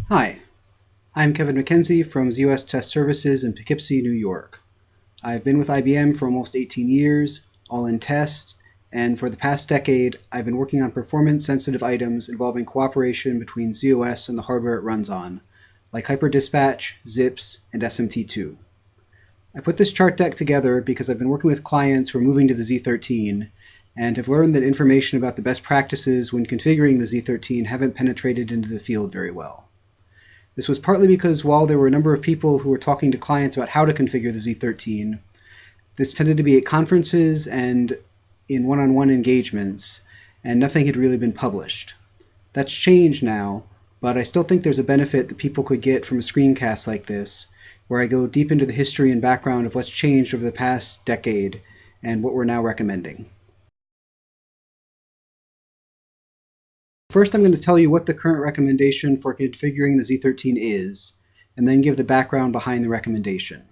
Hi, I'm Kevin McKenzie from z13 Test Services in Poughkeepsie, New York. I've been with IBM for almost 18 years, all in test, and for the past decade, I've been working on performance-sensitive items involving cooperation between z/OS and the hardware it runs on, like HyperDispatch, zips, and SMT2. I put this chart deck together because I've been working with clients who are moving to the z13 and have learned that information about the best practices when configuring the z13 haven't penetrated into the field very well. This was partly because while there were a number of people who were talking to clients about how to configure the z13, this tended to be at conferences and in one-on-one engagements, and nothing had really been published. That's changed now, but I still think there's a benefit that people could get from a screencast like this, where I go deep into the history and background of what's changed over the past decade and what we're now recommending. First, I'm going to tell you what the current recommendation for configuring the z13 is, and then give the background behind the recommendation.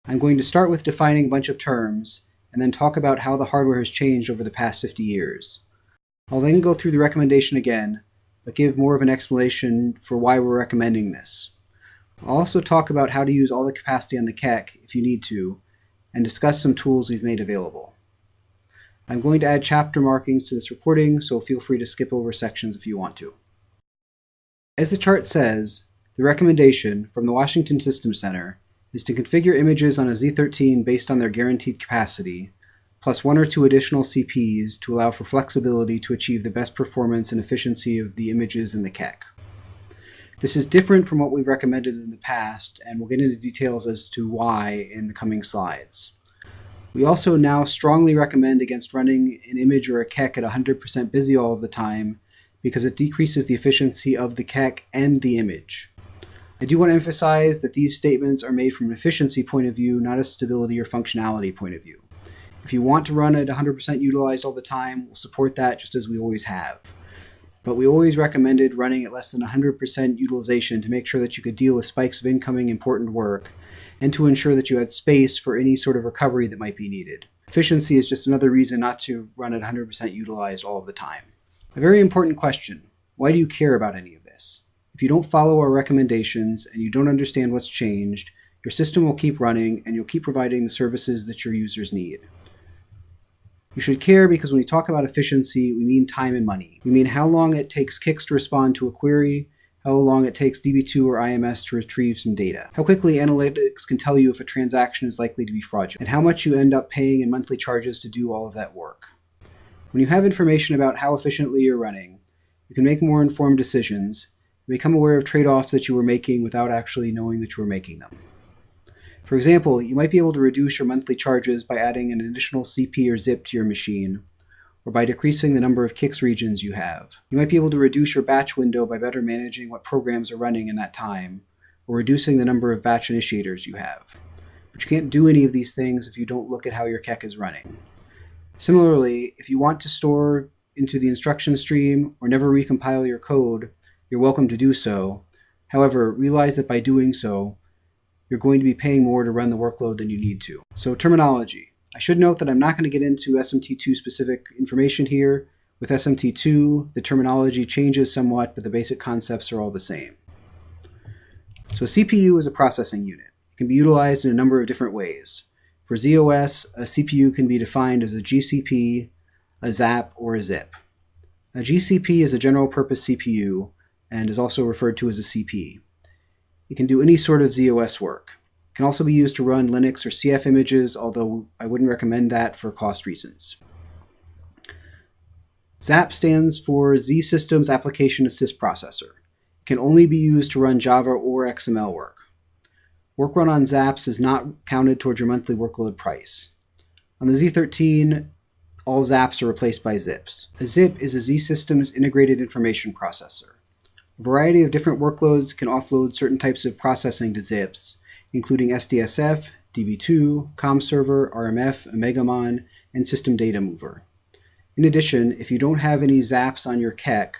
I'm going to start with defining a bunch of terms, and then talk about how the hardware has changed over the past 50 years. I'll then go through the recommendation again, but give more of an explanation for why we're recommending this. I'll also talk about how to use all the capacity on the KEK if you need to, and discuss some tools we've made available. I'm going to add chapter markings to this recording, so feel free to skip over sections if you want to. As the chart says, the recommendation from the Washington Systems Center is to configure images on a z13 based on their guaranteed capacity, plus 1 or 2 additional CPs to allow for flexibility to achieve the best performance and efficiency of the images in the KEK. This is different from what we've recommended in the past, and we'll get into details as to why in the coming slides. We also now strongly recommend against running an image or a KEK at 100% busy all of the time because it decreases the efficiency of the KEK and the image. I do want to emphasize that these statements are made from an efficiency point of view, not a stability or functionality point of view. If you want to run at 100% utilized all the time, we'll support that just as we always have. But we always recommended running at less than 100% utilization to make sure that you could deal with spikes of incoming important work, and to ensure that you had space for any sort of recovery that might be needed. Efficiency is just another reason not to run at 100% utilized all of the time. A very important question: why do you care about any of this? If you don't follow our recommendations and you don't understand what's changed, your system will keep running and you'll keep providing the services that your users need. You should care because when we talk about efficiency, we mean time and money. We mean how long it takes Kix to respond to a query, how long it takes DB2 or IMS to retrieve some data, how quickly analytics can tell you if a transaction is likely to be fraudulent, and how much you end up paying in monthly charges to do all of that work. When you have information about how efficiently you're running, you can make more informed decisions and become aware of trade-offs that you were making without actually knowing that you were making them. For example, you might be able to reduce your monthly charges by adding an additional CP or zip to your machine, or by decreasing the number of Kix regions you have. You might be able to reduce your batch window by better managing what programs are running in that time, or reducing the number of batch initiators you have. But you can't do any of these things if you don't look at how your KEK is running. Similarly, if you want to store into the instruction stream or never recompile your code, you're welcome to do so. However, realize that by doing so, you're going to be paying more to run the workload than you need to. So terminology. I should note that I'm not going to get into SMT2 specific information here. With SMT2, the terminology changes somewhat, but the basic concepts are all the same. So a CPU is a processing unit. It can be utilized in a number of different ways. For z/OS, a CPU can be defined as a GCP, a ZAP, or a ZIP. A GCP is a general purpose CPU and is also referred to as a CP. It can do any sort of z/OS work. It can also be used to run Linux or CF images, although I wouldn't recommend that for cost reasons. ZAP stands for Z Systems Application Assist Processor. It can only be used to run Java or XML work. Work run on ZAPs is not counted towards your monthly workload price. On the z13, all ZAPs are replaced by zips. A zip is a Z Systems Integrated Information Processor. A variety of different workloads can offload certain types of processing to zips, including SDSF, DB2, ComServer, RMF, Omegamon, and System Data Mover. In addition, if you don't have any ZAPs on your KEK,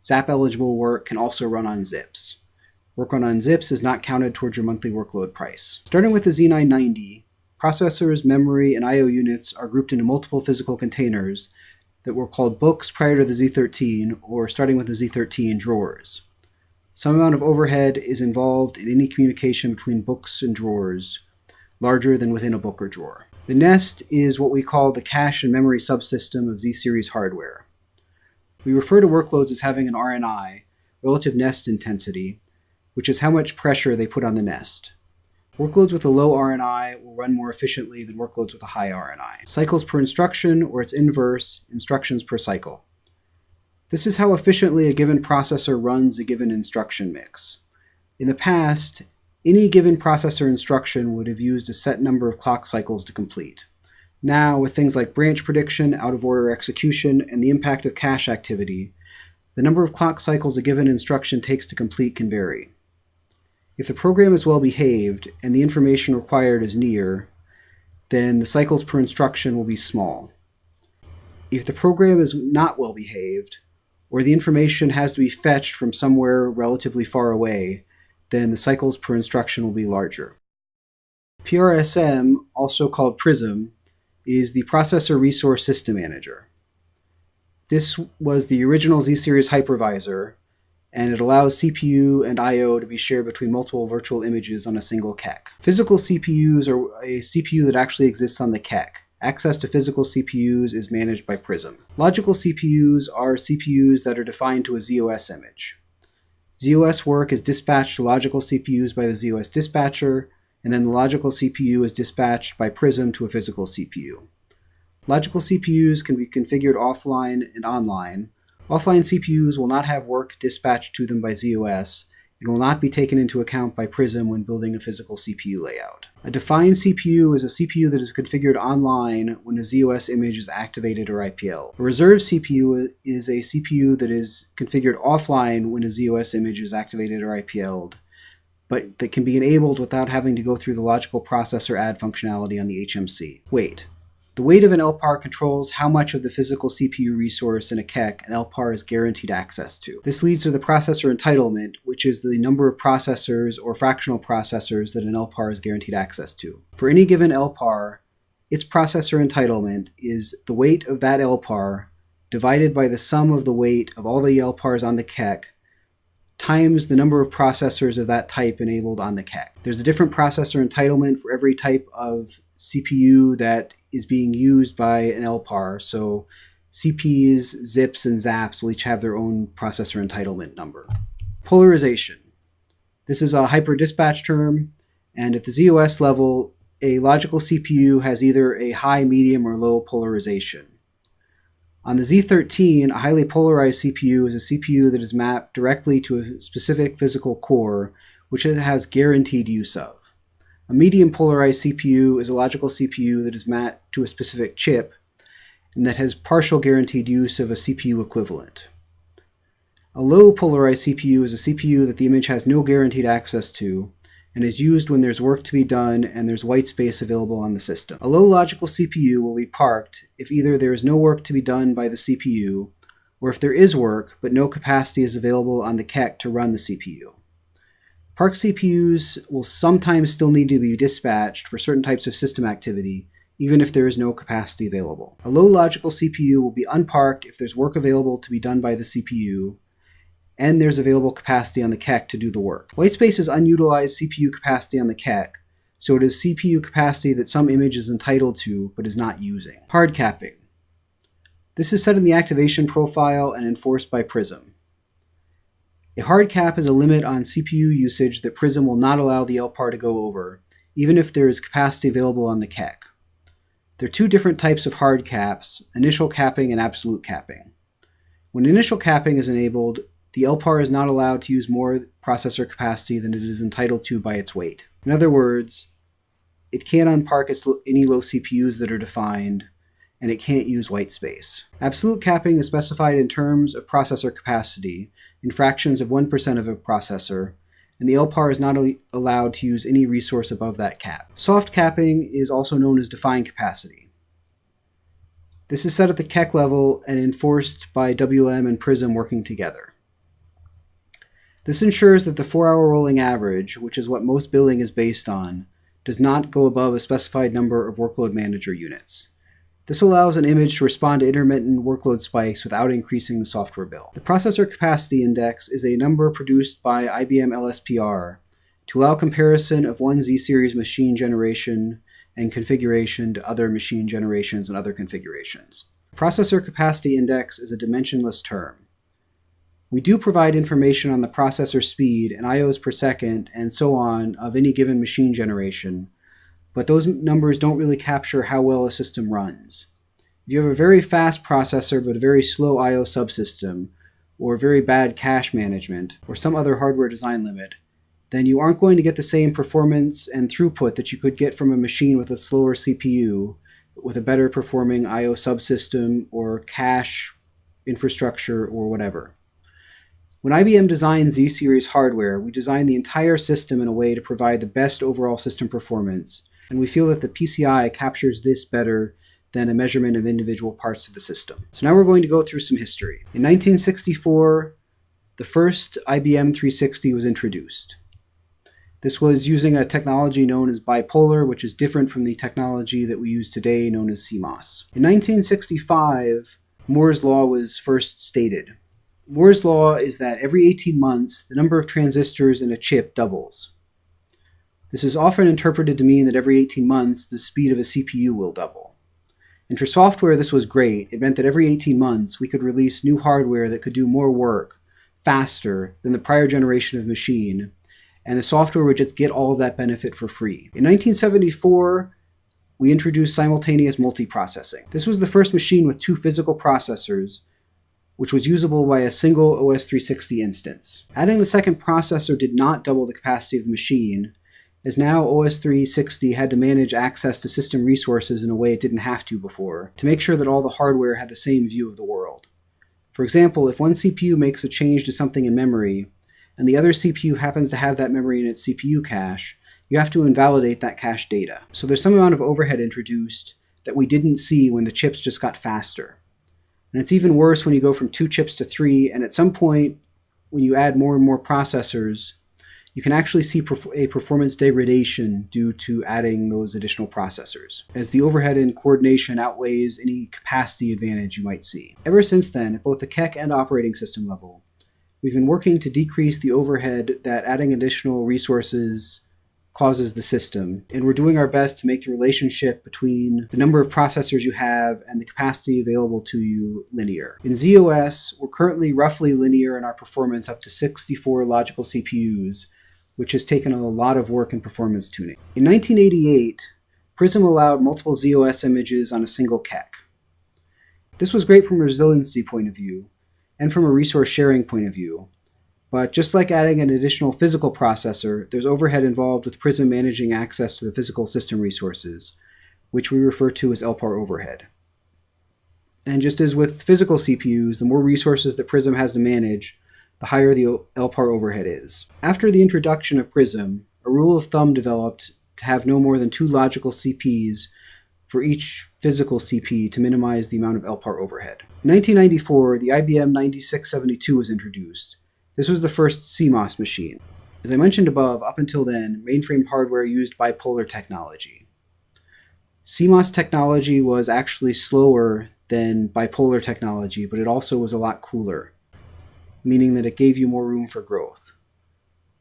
ZAP-eligible work can also run on zips. Work run on zips is not counted towards your monthly workload price. Starting with the Z990, processors, memory, and I/O units are grouped into multiple physical containers that were called books prior to the Z13, or starting with the Z13, drawers. Some amount of overhead is involved in any communication between books and drawers, larger than within a book or drawer. The nest is what we call the cache and memory subsystem of Z-series hardware. We refer to workloads as having an RNI, relative nest intensity, which is how much pressure they put on the nest. Workloads with a low RNI will run more efficiently than workloads with a high RNI. Cycles per instruction, or its inverse, instructions per cycle. This is how efficiently a given processor runs a given instruction mix. In the past, any given processor instruction would have used a set number of clock cycles to complete. Now, with things like branch prediction, out-of-order execution, and the impact of cache activity, the number of clock cycles a given instruction takes to complete can vary. If the program is well behaved and the information required is near, then the cycles per instruction will be small. If the program is not well behaved, or the information has to be fetched from somewhere relatively far away, then the cycles per instruction will be larger. PRSM, also called PRISM, is the Processor Resource System Manager. This was the original Z-series hypervisor, and it allows CPU and I/O to be shared between multiple virtual images on a single KEK. Physical CPUs are a CPU that actually exists on the KEK. Access to physical CPUs is managed by PRISM. Logical CPUs are CPUs that are defined to a ZOS image. ZOS work is dispatched to logical CPUs by the ZOS dispatcher, and then the logical CPU is dispatched by PRISM to a physical CPU. Logical CPUs can be configured offline and online. Offline CPUs will not have work dispatched to them by ZOS and will not be taken into account by PRISM when building a physical CPU layout. A defined CPU is a CPU that is configured online when a ZOS image is activated or IPL. A reserved CPU is a CPU that is configured offline when a ZOS image is activated or IPL'd, but that can be enabled without having to go through the logical processor add functionality on the HMC. Wait. The weight of an LPAR controls how much of the physical CPU resource in a KEK an LPAR is guaranteed access to. This leads to the processor entitlement, which is the number of processors or fractional processors that an LPAR is guaranteed access to. For any given LPAR, its processor entitlement is the weight of that LPAR divided by the sum of the weight of all the LPARs on the KEK times the number of processors of that type enabled on the KEK. There's a different processor entitlement for every type of CPU that is being used by an LPAR, so CPs, zips, and zaps will each have their own processor entitlement number. Polarization. This is a hyper-dispatch term, and at the ZOS level, a logical CPU has either a high, medium, or low polarization. On the Z13, a highly polarized CPU is a CPU that is mapped directly to a specific physical core, which it has guaranteed use of. A medium polarized CPU is a logical CPU that is mapped to a specific chip and that has partial guaranteed use of a CPU equivalent. A low polarized CPU is a CPU that the image has no guaranteed access to and is used when there's work to be done and there's white space available on the system. A low logical CPU will be parked if either there is no work to be done by the CPU, or if there is work but no capacity is available on the KEK to run the CPU. Parked CPUs will sometimes still need to be dispatched for certain types of system activity, even if there is no capacity available. A low logical CPU will be unparked if there's work available to be done by the CPU, and there's available capacity on the KEK to do the work. Whitespace is unutilized CPU capacity on the KEK, so it is CPU capacity that some image is entitled to but is not using. Hard capping. This is set in the activation profile and enforced by PRISM. A hard cap is a limit on CPU usage that PRISM will not allow the LPAR to go over, even if there is capacity available on the KEK. There are two different types of hard caps, initial capping and absolute capping. When initial capping is enabled, the LPAR is not allowed to use more processor capacity than it is entitled to by its weight. In other words, it can't unpark any low CPUs that are defined, and it can't use white space. Absolute capping is specified in terms of processor capacity, in fractions of 1% of a processor, and the LPAR is not allowed to use any resource above that cap. Soft capping is also known as defined capacity. This is set at the KEK level and enforced by WLM and PRISM working together. This ensures that the 4-hour rolling average, which is what most billing is based on, does not go above a specified number of workload manager units. This allows an image to respond to intermittent workload spikes without increasing the software bill. The processor capacity index is a number produced by IBM LSPR to allow comparison of one Z-series machine generation and configuration to other machine generations and other configurations. Processor capacity index is a dimensionless term. We do provide information on the processor speed and IOs per second and so on of any given machine generation, but those numbers don't really capture how well a system runs. If you have a very fast processor but a very slow IO subsystem, or very bad cache management, or some other hardware design limit, then you aren't going to get the same performance and throughput that you could get from a machine with a slower CPU, with a better performing IO subsystem or cache infrastructure or whatever. When IBM designed Z-series hardware, we designed the entire system in a way to provide the best overall system performance, and we feel that the PCI captures this better than a measurement of individual parts of the system. So now we're going to go through some history. In 1964, the first IBM 360 was introduced. This was using a technology known as bipolar, which is different from the technology that we use today known as CMOS. In 1965, Moore's law was first stated. Moore's law is that every 18 months, the number of transistors in a chip doubles. This is often interpreted to mean that every 18 months, the speed of a CPU will double. And for software, this was great. It meant that every 18 months, we could release new hardware that could do more work faster than the prior generation of machine, and the software would just get all of that benefit for free. In 1974, we introduced simultaneous multiprocessing. This was the first machine with two physical processors, which was usable by a single OS 360 instance. Adding the second processor did not double the capacity of the machine, as now OS 360 had to manage access to system resources in a way it didn't have to before, to make sure that all the hardware had the same view of the world. For example, if one CPU makes a change to something in memory, and the other CPU happens to have that memory in its CPU cache, you have to invalidate that cache data. So there's some amount of overhead introduced that we didn't see when the chips just got faster. And it's even worse when you go from 2 chips to 3, and at some point, when you add more and more processors, you can actually see a performance degradation due to adding those additional processors, as the overhead and coordination outweighs any capacity advantage you might see. Ever since then, at both the KEC and operating system level, we've been working to decrease the overhead that adding additional resources causes the system, and we're doing our best to make the relationship between the number of processors you have and the capacity available to you linear. In z/OS, we're currently roughly linear in our performance up to 64 logical CPUs, which has taken a lot of work and performance tuning. In 1988, Prism allowed multiple z/OS images on a single KEC. This was great from a resiliency point of view, and from a resource sharing point of view. But just like adding an additional physical processor, there's overhead involved with Prism managing access to the physical system resources, which we refer to as LPAR overhead. And just as with physical CPUs, the more resources that Prism has to manage, the higher the LPAR overhead is. After the introduction of Prism, a rule of thumb developed to have no more than 2 logical CPs for each physical CP to minimize the amount of LPAR overhead. In 1994, the IBM 9672 was introduced. This was the first CMOS machine. As I mentioned above, up until then, mainframe hardware used bipolar technology. CMOS technology was actually slower than bipolar technology, but it also was a lot cooler, meaning that it gave you more room for growth.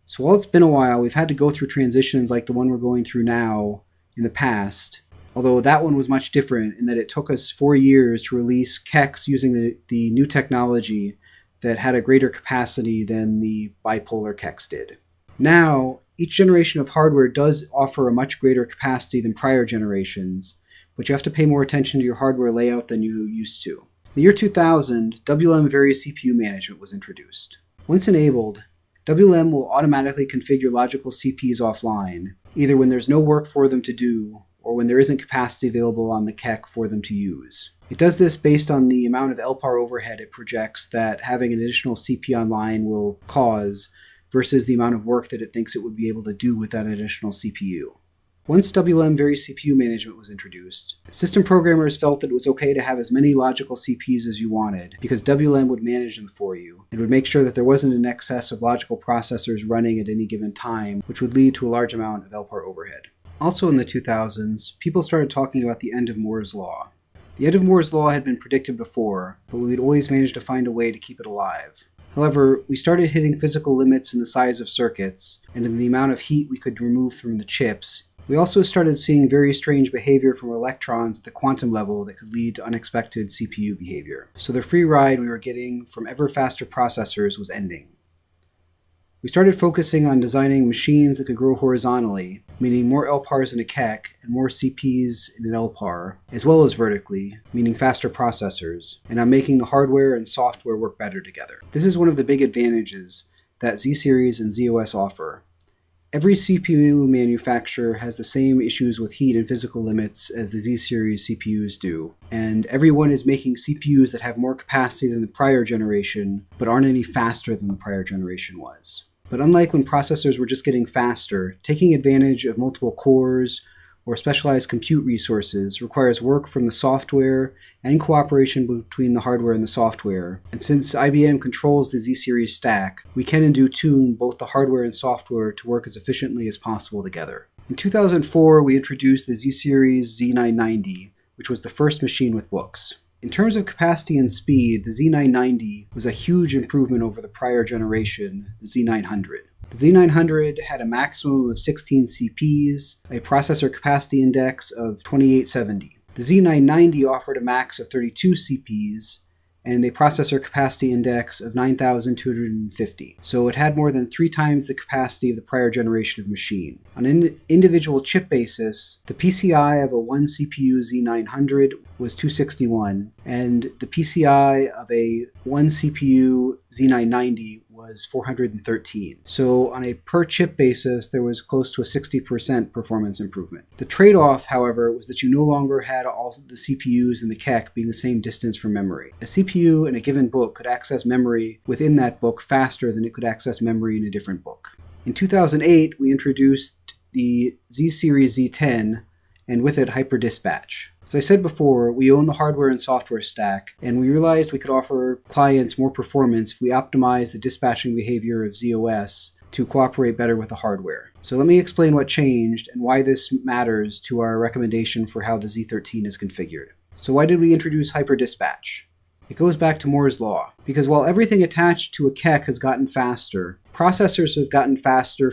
So while it's been a while, we've had to go through transitions like the one we're going through now in the past, although that one was much different in that it took us 4 years to release KECs using the new technology that had a greater capacity than the bipolar KECs did. Now, each generation of hardware does offer a much greater capacity than prior generations, but you have to pay more attention to your hardware layout than you used to. In the year 2000, WLM Various CPU Management was introduced. Once enabled, WLM will automatically configure logical CPs offline, either when there's no work for them to do, or when there isn't capacity available on the KEC for them to use. It does this based on the amount of LPAR overhead it projects that having an additional CP online will cause versus the amount of work that it thinks it would be able to do with that additional CPU. Once WLM Various CPU Management was introduced, system programmers felt that it was okay to have as many logical CPs as you wanted because WLM would manage them for you. It would make sure that there wasn't an excess of logical processors running at any given time, which would lead to a large amount of LPAR overhead. Also in the 2000s, people started talking about the end of Moore's law. The end of Moore's law had been predicted before, but we would always manage to find a way to keep it alive. However, we started hitting physical limits in the size of circuits and in the amount of heat we could remove from the chips. We also started seeing very strange behavior from electrons at the quantum level that could lead to unexpected CPU behavior. So the free ride we were getting from ever faster processors was ending. We started focusing on designing machines that could grow horizontally, meaning more LPARs in a KEK and more CPs in an LPAR, as well as vertically, meaning faster processors, and on making the hardware and software work better together. This is one of the big advantages that Z-Series and ZOS offer. Every CPU manufacturer has the same issues with heat and physical limits as the Z-Series CPUs do, and everyone is making CPUs that have more capacity than the prior generation, but aren't any faster than the prior generation was. But unlike when processors were just getting faster, taking advantage of multiple cores or specialized compute resources requires work from the software and cooperation between the hardware and the software. And since IBM controls the Z-Series stack, we can and do tune both the hardware and software to work as efficiently as possible together. In 2004, we introduced the Z-Series Z990, which was the first machine with books. In terms of capacity and speed, the Z990 was a huge improvement over the prior generation, the Z900. The Z900 had a maximum of 16 CPs, a processor capacity index of 2870. The Z990 offered a max of 32 CPs and a processor capacity index of 9,250. So it had more than 3 times the capacity of the prior generation of machine. On an individual chip basis, the PCI of a 1 CPU Z900 was 261, and the PCI of a 1 CPU Z990 was 413. So on a per chip basis, there was close to a 60% performance improvement. The trade-off, however, was that you no longer had all the CPUs in the KEK being the same distance from memory. A CPU in a given book could access memory within that book faster than it could access memory in a different book. In 2008, we introduced the Z-Series Z10, and with it HyperDispatch. As I said before, we own the hardware and software stack, and we realized we could offer clients more performance if we optimized the dispatching behavior of ZOS to cooperate better with the hardware. So let me explain what changed and why this matters to our recommendation for how the Z13 is configured. So why did we introduce HyperDispatch? It goes back to Moore's law, because while everything attached to a KEK has gotten faster, processors have gotten faster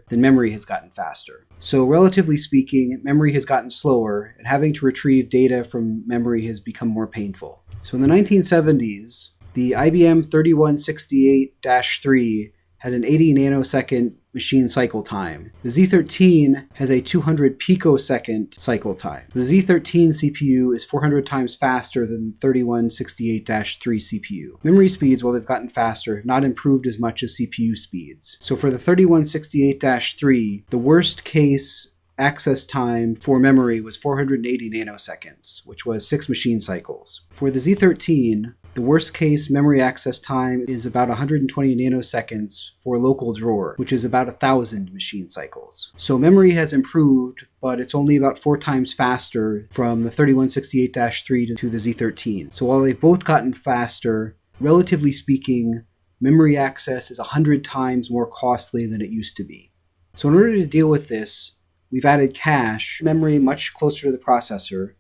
than memory has gotten faster. So relatively speaking, memory has gotten slower, and having to retrieve data from memory has become more painful. So in the 1970s, the IBM 3168-3 had an 80 nanosecond machine cycle time. The Z13 has a 200 picosecond cycle time. The Z13 CPU is 400 times faster than the 3168-3 CPU. Memory speeds, while they've gotten faster, have not improved as much as CPU speeds. So for the 3168-3, the worst case access time for memory was 480 nanoseconds, which was 6 machine cycles. For the Z13, the worst case memory access time is about 120 nanoseconds for local drawer, which is about 1,000 machine cycles. So memory has improved, but it's only about 4 times faster from the 3168-3 to the Z13. So while they've both gotten faster, relatively speaking, memory access is 100 times more costly than it used to be. So in order to deal with this, we've added cache memory much closer to the processor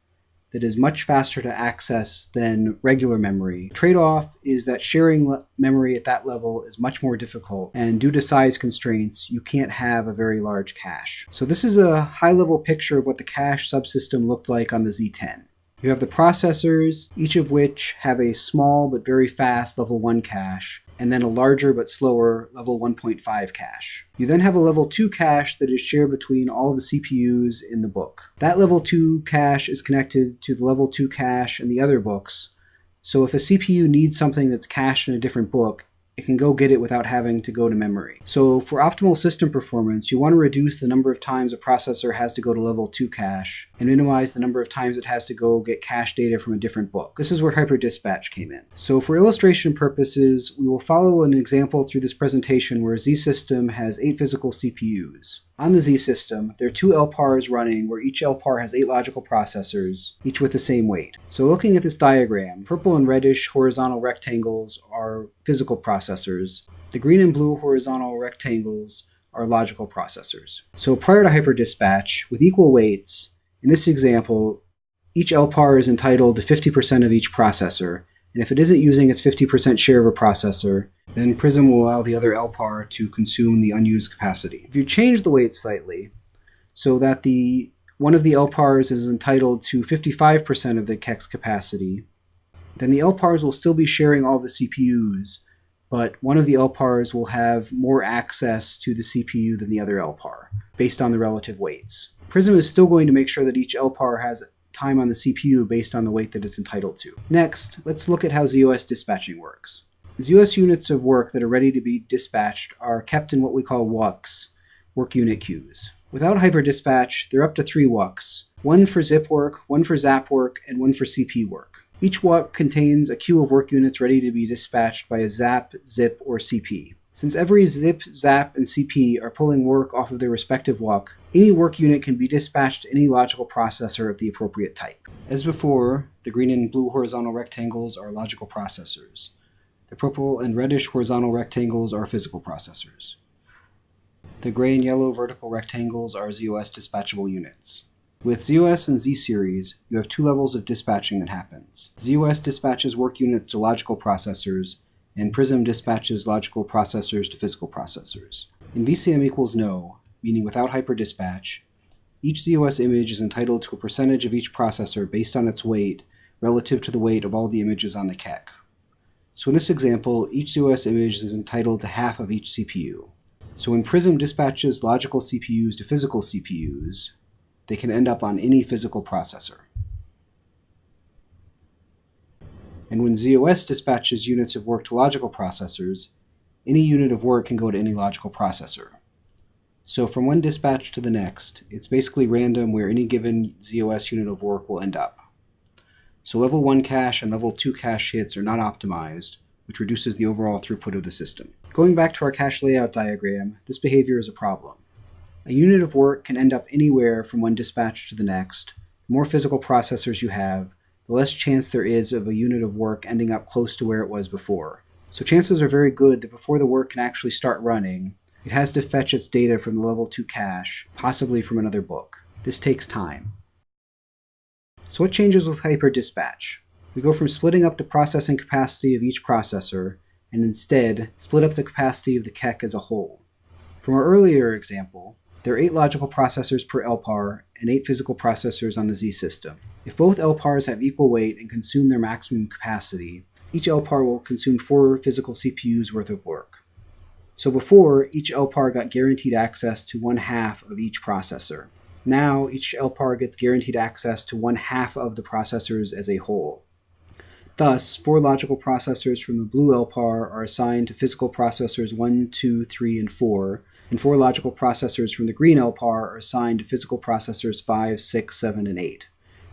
that is much faster to access than regular memory. The trade-off is that sharing memory at that level is much more difficult, and due to size constraints, you can't have a very large cache. So this is a high-level picture of what the cache subsystem looked like on the Z10. You have the processors, each of which have a small but very fast level 1 cache, and then a larger but slower level 1.5 cache. You then have a level 2 cache that is shared between all of the CPUs in the book. That level 2 cache is connected to the level 2 cache in the other books, so if a CPU needs something that's cached in a different book, it can go get it without having to go to memory. So for optimal system performance, you want to reduce the number of times a processor has to go to level 2 cache and minimize the number of times it has to go get cache data from a different book. This is where HyperDispatch came in. So for illustration purposes, we will follow an example through this presentation where a Z system has 8 physical CPUs. On the Z system, there are 2 LPARs running where each LPAR has 8 logical processors, each with the same weight. So looking at this diagram, purple and reddish horizontal rectangles are physical processors. The green and blue horizontal rectangles are logical processors. So prior to HyperDispatch, with equal weights, in this example, each LPAR is entitled to 50% of each processor, and if it isn't using its 50% share of a processor, then Prism will allow the other LPAR to consume the unused capacity. If you change the weights slightly, so that one of the LPARs is entitled to 55% of the KEX capacity, then the LPARs will still be sharing all the CPUs, but one of the LPARs will have more access to the CPU than the other LPAR, based on the relative weights. Prism is still going to make sure that each LPAR has time on the CPU based on the weight that it's entitled to. Next, let's look at how ZOS dispatching works. ZOS units of work that are ready to be dispatched are kept in what we call WUCs, work unit queues. Without hyperdispatch, there are up to 3 WUCs, one for zip work, one for zap work, and one for CP work. Each WUC contains a queue of work units ready to be dispatched by a zap, zip, or CP. Since every zip, zap, and CP are pulling work off of their respective WUC, any work unit can be dispatched to any logical processor of the appropriate type. As before, the green and blue horizontal rectangles are logical processors. The purple and reddish horizontal rectangles are physical processors. The gray and yellow vertical rectangles are ZOS dispatchable units. With ZOS and Z-series, you have 2 levels of dispatching that happens. ZOS dispatches work units to logical processors, and Prism dispatches logical processors to physical processors. In VCM equals no, meaning without hyperdispatch, each ZOS image is entitled to a percentage of each processor based on its weight relative to the weight of all the images on the KEK. So in this example, each ZOS image is entitled to half of each CPU. So when Prism dispatches logical CPUs to physical CPUs, they can end up on any physical processor. And when ZOS dispatches units of work to logical processors, any unit of work can go to any logical processor. So from one dispatch to the next, it's basically random where any given ZOS unit of work will end up. So level 1 cache and level 2 cache hits are not optimized, which reduces the overall throughput of the system. Going back to our cache layout diagram, this behavior is a problem. A unit of work can end up anywhere from one dispatch to the next. The more physical processors you have, the less chance there is of a unit of work ending up close to where it was before. So chances are very good that before the work can actually start running, it has to fetch its data from the level 2 cache, possibly from another book. This takes time. So what changes with hyperdispatch? We go from splitting up the processing capacity of each processor, and instead split up the capacity of the KEK as a whole. From our earlier example, there are 8 logical processors per LPAR and 8 physical processors on the Z system. If both LPARs have equal weight and consume their maximum capacity, each LPAR will consume 4 physical CPUs worth of work. So before, each LPAR got guaranteed access to 1/2 of each processor. Now, each LPAR gets guaranteed access to 1/2 of the processors as a whole. Thus, 4 logical processors from the blue LPAR are assigned to physical processors 1, 2, 3, and 4, and 4 logical processors from the green LPAR are assigned to physical processors 5, 6, 7, and 8.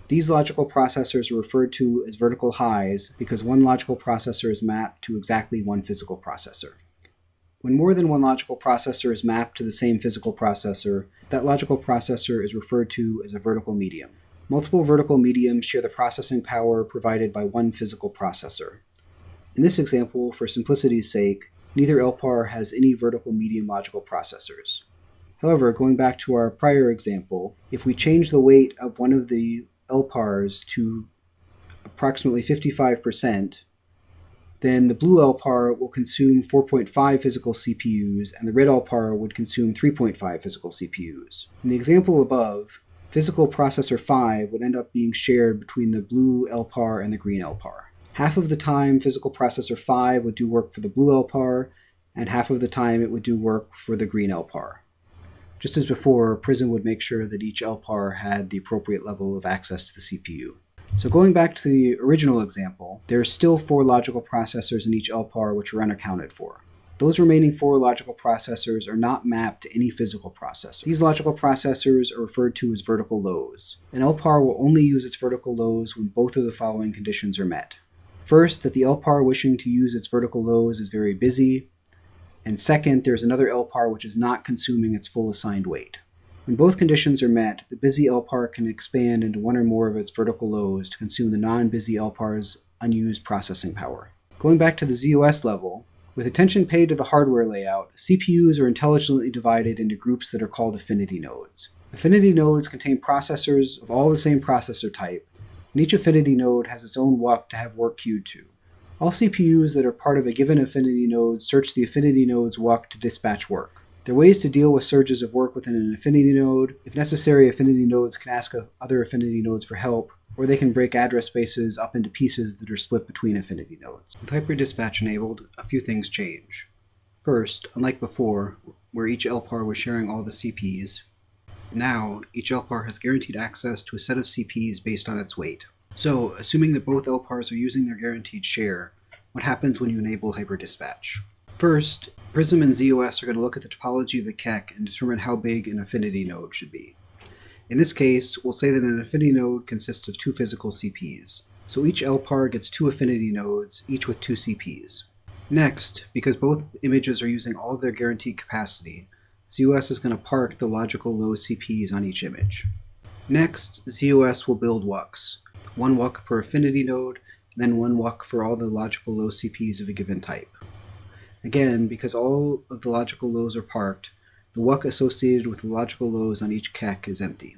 These logical processors are referred to as vertical highs because one logical processor is mapped to exactly one physical processor. When more than one logical processor is mapped to the same physical processor, that logical processor is referred to as a vertical medium. Multiple vertical mediums share the processing power provided by one physical processor. In this example, for simplicity's sake, neither LPAR has any vertical medium logical processors. However, going back to our prior example, if we change the weight of one of the LPARs to approximately 55%, then the blue LPAR will consume 4.5 physical CPUs, and the red LPAR would consume 3.5 physical CPUs. In the example above, physical processor 5 would end up being shared between the blue LPAR and the green LPAR. Half of the time, physical processor 5 would do work for the blue LPAR, and half of the time it would do work for the green LPAR. Just as before, Prism would make sure that each LPAR had the appropriate level of access to the CPU. So going back to the original example, there are still 4 logical processors in each LPAR which are unaccounted for. Those remaining 4 logical processors are not mapped to any physical processor. These logical processors are referred to as vertical lows. An LPAR will only use its vertical lows when both of the following conditions are met. First, that the LPAR wishing to use its vertical lows is very busy, and second, there's another LPAR which is not consuming its full assigned weight. When both conditions are met, the busy LPAR can expand into one or more of its vertical lows to consume the non-busy LPAR's unused processing power. Going back to the ZOS level, with attention paid to the hardware layout, CPUs are intelligently divided into groups that are called affinity nodes. Affinity nodes contain processors of all the same processor type, and each affinity node has its own WUC to have work queued to. All CPUs that are part of a given affinity node search the affinity node's WUC to dispatch work. There are ways to deal with surges of work within an affinity node. If necessary, affinity nodes can ask other affinity nodes for help, or they can break address spaces up into pieces that are split between affinity nodes. With hyperdispatch enabled, a few things change. First, unlike before, where each LPAR was sharing all the CPs, now each LPAR has guaranteed access to a set of CPs based on its weight. So, assuming that both LPARs are using their guaranteed share, what happens when you enable hyperdispatch? First, Prism and ZOS are going to look at the topology of the KEK and determine how big an affinity node should be. In this case, we'll say that an affinity node consists of two physical CPs. So each LPAR gets two affinity nodes, each with two CPs. Next, because both images are using all of their guaranteed capacity, ZOS is going to park the logical low CPs on each image. Next, ZOS will build WUCs, one WUC per affinity node, and then one WUC for all the logical low CPs of a given type. Again, because all of the logical lows are parked, the WUC associated with the logical lows on each KEK is empty.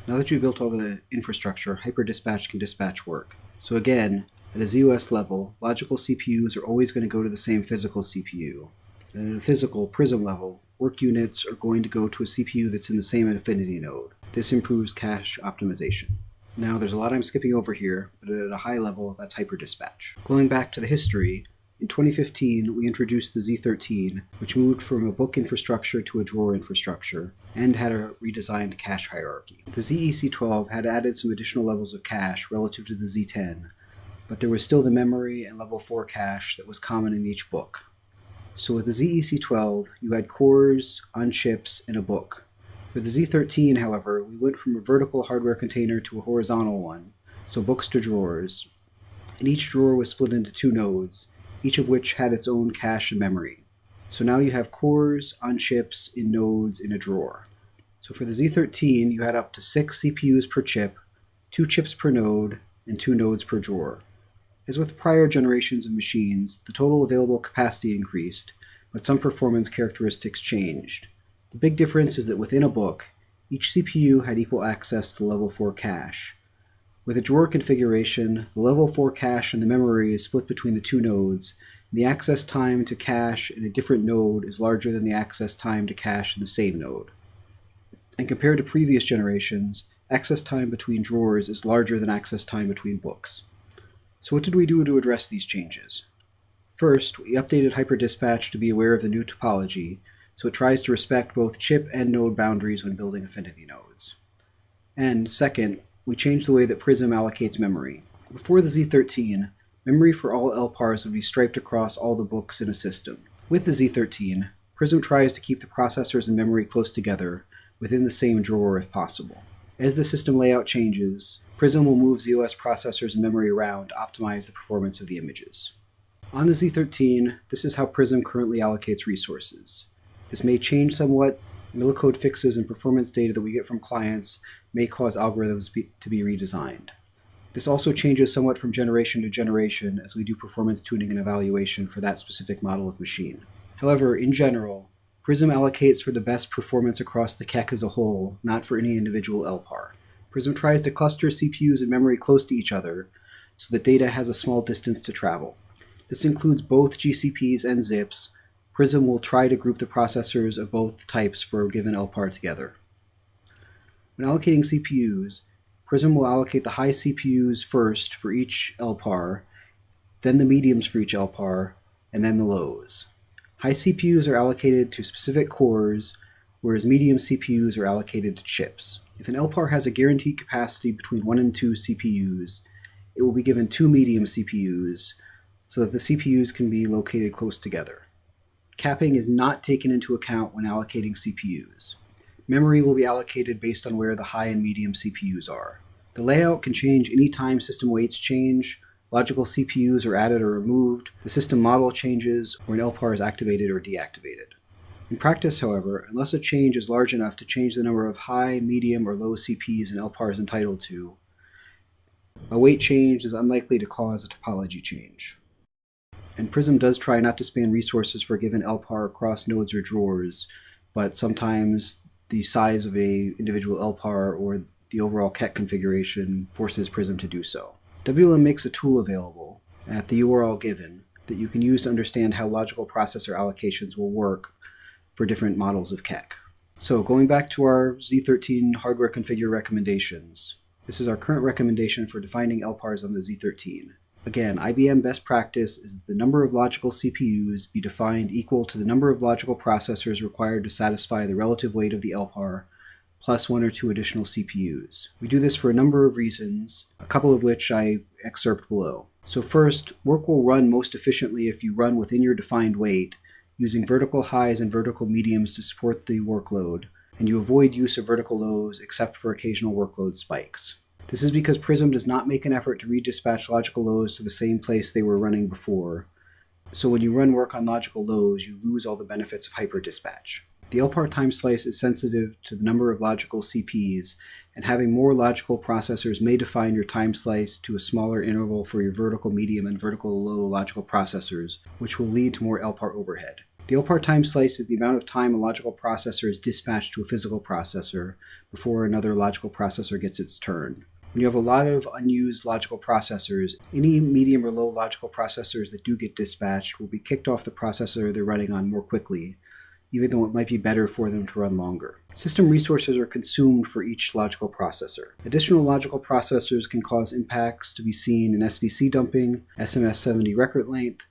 Now that you've built all the infrastructure, hyperdispatch can dispatch work. So again, at a ZOS level, logical CPUs are always going to go to the same physical CPU. And at a physical Prism level, work units are going to go to a CPU that's in the same affinity node. This improves cache optimization. Now, there's a lot I'm skipping over here, but at a high level, that's hyperdispatch. Going back to the history, in 2015, we introduced the z13, which moved from a book infrastructure to a drawer infrastructure, and had a redesigned cache hierarchy. The ZEC12 had added some additional levels of cache relative to the Z10, but there was still the memory and level 4 cache that was common in each book. So with the ZEC12, you had cores, on chips, and a book. For the Z13, however, we went from a vertical hardware container to a horizontal one, so books to drawers, and each drawer was split into two nodes, each of which had its own cache and memory. So now you have cores on chips in nodes in a drawer. So for the Z13, you had up to 6 CPUs per chip, 2 chips per node, and 2 nodes per drawer. As with prior generations of machines, the total available capacity increased, but some performance characteristics changed. The big difference is that within a book, each CPU had equal access to the level 4 cache. With a drawer configuration, the level 4 cache and the memory is split between the two nodes, and the access time to cache in a different node is larger than the access time to cache in the same node. And compared to previous generations, access time between drawers is larger than access time between books. So what did we do to address these changes? First, we updated hyperdispatch to be aware of the new topology, so it tries to respect both chip and node boundaries when building affinity nodes. And second, we changed the way that Prism allocates memory. Before the Z13, memory for all LPARs would be striped across all the books in a system. With the Z13, Prism tries to keep the processors and memory close together, within the same drawer if possible. As the system layout changes, Prism will move ZOS processors and memory around to optimize the performance of the images. On the Z13, this is how Prism currently allocates resources. This may change somewhat. Millicode fixes and performance data that we get from clients may cause algorithms to be redesigned. This also changes somewhat from generation to generation as we do performance tuning and evaluation for that specific model of machine. However, in general, Prism allocates for the best performance across the KEK as a whole, not for any individual LPAR. Prism tries to cluster CPUs and memory close to each other so that data has a small distance to travel. This includes both GCPs and ZIPs. Prism will try to group the processors of both types for a given LPAR together. When allocating CPUs, Prism will allocate the high CPUs first for each LPAR, then the mediums for each LPAR, and then the lows. High CPUs are allocated to specific cores, whereas medium CPUs are allocated to chips. If an LPAR has a guaranteed capacity between 1 and 2 CPUs, it will be given 2 medium CPUs so that the CPUs can be located close together. Capping is not taken into account when allocating CPUs. Memory will be allocated based on where the high and medium CPUs are. The layout can change anytime system weights change, logical CPUs are added or removed, the system model changes, or an LPAR is activated or deactivated. In practice, however, unless a change is large enough to change the number of high, medium, or low CPs an LPAR is entitled to, a weight change is unlikely to cause a topology change. And Prism does try not to span resources for a given LPAR across nodes or drawers, but sometimes the size of an individual LPAR or the overall KEK configuration forces Prism to do so. WLM makes a tool available at the URL given that you can use to understand how logical processor allocations will work for different models of KEK. So going back to our z13 hardware configure recommendations, this is our current recommendation for defining LPARs on the z13. Again, IBM best practice is that the number of logical CPUs be defined equal to the number of logical processors required to satisfy the relative weight of the LPAR plus 1 or 2 additional CPUs. We do this for a number of reasons, a couple of which I excerpt below. So first, work will run most efficiently if you run within your defined weight, using vertical highs and vertical mediums to support the workload, and you avoid use of vertical lows except for occasional workload spikes. This is because Prism does not make an effort to redispatch logical lows to the same place they were running before, so when you run work on logical lows, you lose all the benefits of hyperdispatch. The LPAR time slice is sensitive to the number of logical CPs, and having more logical processors may define your time slice to a smaller interval for your vertical medium and vertical low logical processors, which will lead to more LPAR overhead. The LPAR time slice is the amount of time a logical processor is dispatched to a physical processor before another logical processor gets its turn. When you have a lot of unused logical processors, any medium or low logical processors that do get dispatched will be kicked off the processor they're running on more quickly, even though it might be better for them to run longer. System resources are consumed for each logical processor. Additional logical processors can cause impacts to be seen in SVC dumping, SMS70 record length,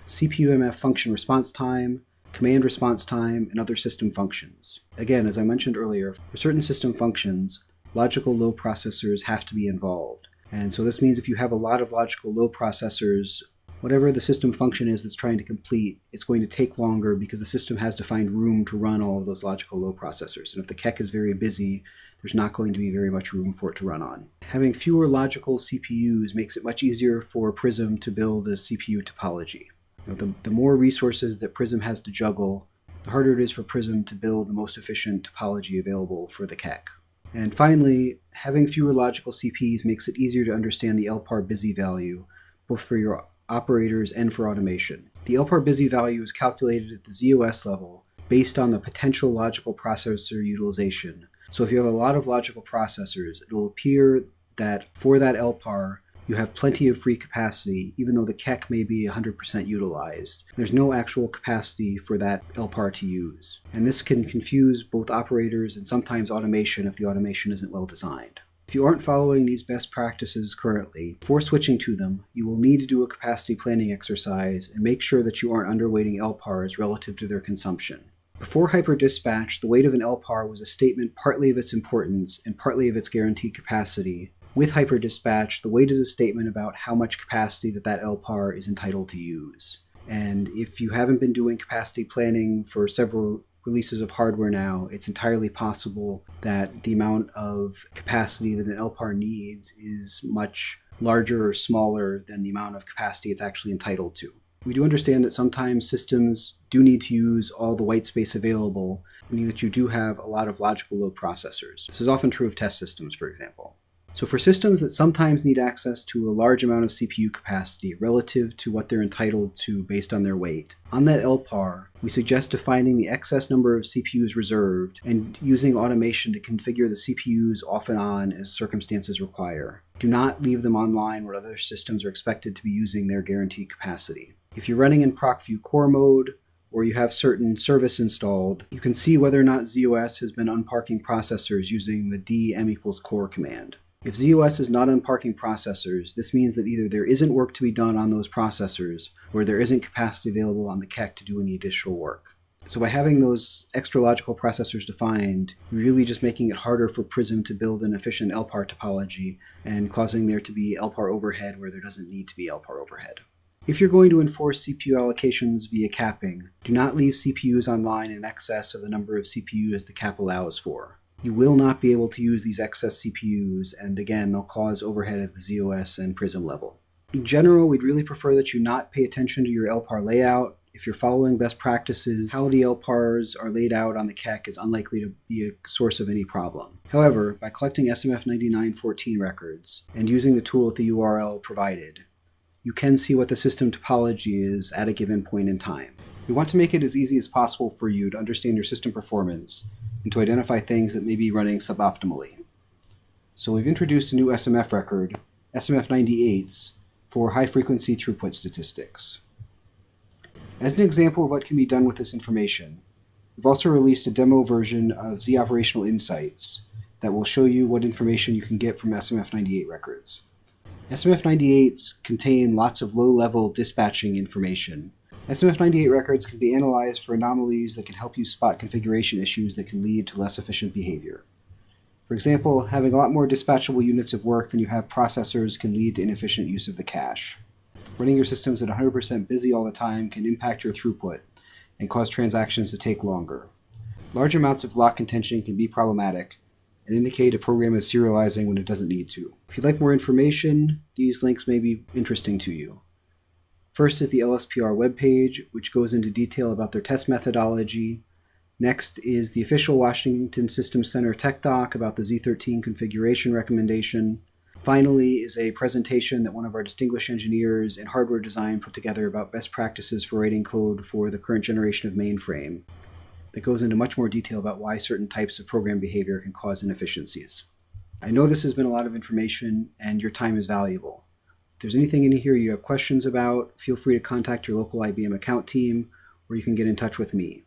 CPU-MF function response time, command response time, and other system functions. Again, as I mentioned earlier, for certain system functions, logical low processors have to be involved. And so this means if you have a lot of logical low processors, whatever the system function is that's trying to complete, it's going to take longer because the system has to find room to run all of those logical low processors. And if the KEK is very busy, there's not going to be very much room for it to run on. Having fewer logical CPUs makes it much easier for Prism to build a CPU topology. The more resources that Prism has to juggle, the harder it is for Prism to build the most efficient topology available for the KEK. And finally, having fewer logical CPs makes it easier to understand the LPAR busy value, both for your operators and for automation. The LPAR busy value is calculated at the ZOS level based on the potential logical processor utilization. So if you have a lot of logical processors, it will appear that for that LPAR, you have plenty of free capacity, even though the KEK may be 100% utilized. There's no actual capacity for that LPAR to use. And this can confuse both operators and sometimes automation if the automation isn't well designed. If you aren't following these best practices currently, before switching to them, you will need to do a capacity planning exercise and make sure that you aren't underweighting LPARs relative to their consumption. Before hyperdispatch, the weight of an LPAR was a statement partly of its importance and partly of its guaranteed capacity. With hyperdispatch, the weight is a statement about how much capacity that LPAR is entitled to use. And if you haven't been doing capacity planning for several releases of hardware now, it's entirely possible that the amount of capacity that an LPAR needs is much larger or smaller than the amount of capacity it's actually entitled to. We do understand that sometimes systems do need to use all the white space available, meaning that you do have a lot of logical low processors. This is often true of test systems, for example. So for systems that sometimes need access to a large amount of CPU capacity relative to what they're entitled to based on their weight, on that LPAR, we suggest defining the excess number of CPUs reserved and using automation to configure the CPUs off and on as circumstances require. Do not leave them online where other systems are expected to be using their guaranteed capacity. If you're running in ProcView core mode, or you have certain service installed, you can see whether or not ZOS has been unparking processors using the d_m=core command. If ZOS is not unparking processors, this means that either there isn't work to be done on those processors, or there isn't capacity available on the KEK to do any additional work. So by having those extra logical processors defined, you're really just making it harder for Prism to build an efficient LPAR topology and causing there to be LPAR overhead where there doesn't need to be LPAR overhead. If you're going to enforce CPU allocations via capping, do not leave CPUs online in excess of the number of CPUs the cap allows for. You will not be able to use these excess CPUs, and again, they'll cause overhead at the ZOS and Prism level. In general, we'd really prefer that you not pay attention to your LPAR layout. If you're following best practices, how the LPARs are laid out on the KEK is unlikely to be a source of any problem. However, by collecting SMF9914 records and using the tool at the URL provided, you can see what the system topology is at a given point in time. We want to make it as easy as possible for you to understand your system performance and to identify things that may be running suboptimally. So we've introduced a new SMF record, SMF98s, for high-frequency throughput statistics. As an example of what can be done with this information, we've also released a demo version of Z Operational Insights that will show you what information you can get from SMF98 records. SMF98s contain lots of low-level dispatching information. SMF98 records can be analyzed for anomalies that can help you spot configuration issues that can lead to less efficient behavior. For example, having a lot more dispatchable units of work than you have processors can lead to inefficient use of the cache. Running your systems at 100% busy all the time can impact your throughput and cause transactions to take longer. Large amounts of lock contention can be problematic and indicate a program is serializing when it doesn't need to. If you'd like more information, these links may be interesting to you. First is the LSPR webpage, which goes into detail about their test methodology. Next is the official Washington Systems Center tech doc about the Z13 configuration recommendation. Finally is a presentation that one of our distinguished engineers in hardware design put together about best practices for writing code for the current generation of mainframe that goes into much more detail about why certain types of program behavior can cause inefficiencies. I know this has been a lot of information and your time is valuable. If there's anything in here you have questions about, feel free to contact your local IBM account team or you can get in touch with me.